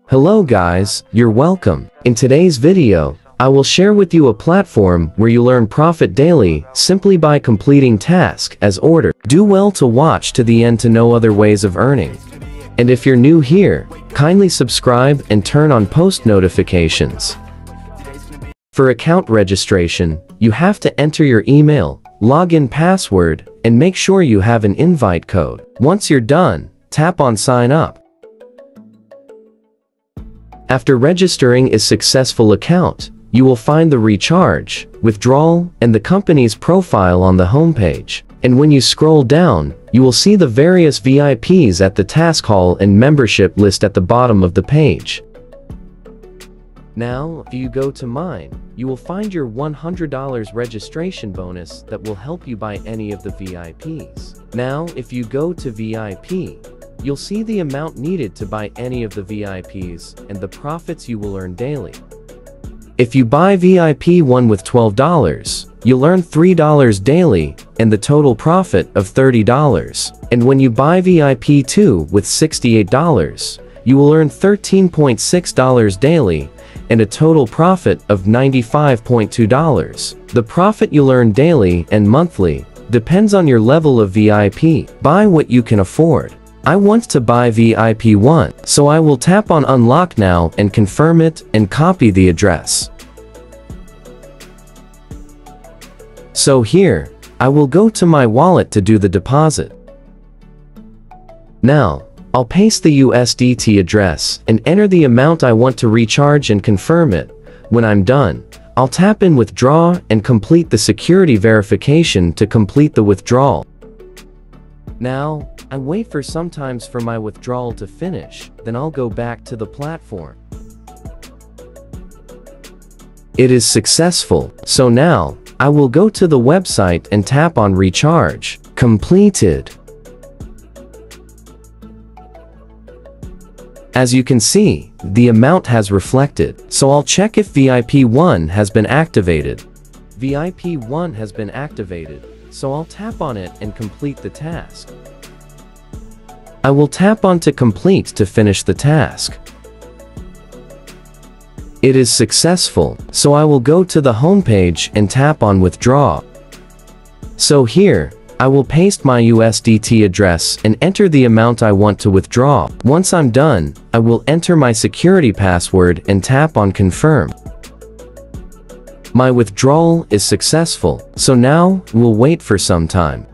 Hello guys, you're welcome. In today's video, I will share with you a platform where you learn profit daily simply by completing tasks as ordered. Do well to watch to the end to know other ways of earning. And if you're new here, kindly subscribe and turn on post notifications. For account registration, you have to enter your email, login password, and make sure you have an invite code. Once you're done, tap on sign up. After registering a successful account, you will find the recharge, withdrawal, and the company's profile on the homepage. And when you scroll down, you will see the various VIPs at the task hall and membership list at the bottom of the page. Now, if you go to mine, you will find your $100 registration bonus that will help you buy any of the VIPs. Now, if you go to VIP, you'll see the amount needed to buy any of the VIPs and the profits you will earn daily. If you buy VIP 1 with $12, you'll earn $3 daily and the total profit of $30. And when you buy VIP 2 with $68, you will earn $13.6 daily and a total profit of $95.2. The profit you'll earn daily and monthly depends on your level of VIP. Buy what you can afford. I want to buy VIP 1, so I will tap on unlock now and confirm it and copy the address. So here, I will go to my wallet to do the deposit. Now, I'll paste the USDT address and enter the amount I want to recharge and confirm it. When I'm done, I'll tap in withdraw and complete the security verification to complete the withdrawal. Now, I wait for sometimes for my withdrawal to finish, then I'll go back to the platform. It is successful, so now, I will go to the website and tap on recharge, completed. As you can see, the amount has reflected, so I'll check if VIP 1 has been activated. VIP 1 has been activated, so I'll tap on it and complete the task. I will tap on to complete to finish the task. It is successful, so I will go to the homepage and tap on withdraw. So here, I will paste my USDT address and enter the amount I want to withdraw. Once I'm done, I will enter my security password and tap on confirm. My withdrawal is successful, so now we'll wait for some time.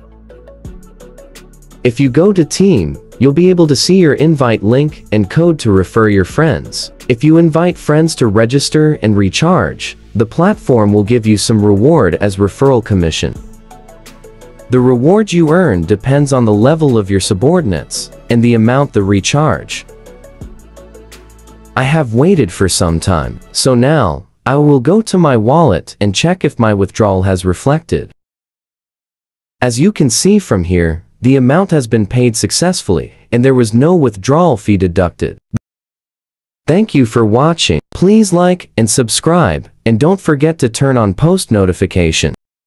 If you go to team, you'll be able to see your invite link and code to refer your friends. If you invite friends to register and recharge, the platform will give you some reward as referral commission. The reward you earn depends on the level of your subordinates and the amount they recharge. I have waited for some time, so now, I will go to my wallet and check if my withdrawal has reflected. As you can see from here, the amount has been paid successfully, and there was no withdrawal fee deducted. Thank you for watching. Please like and subscribe, and don't forget to turn on post notification.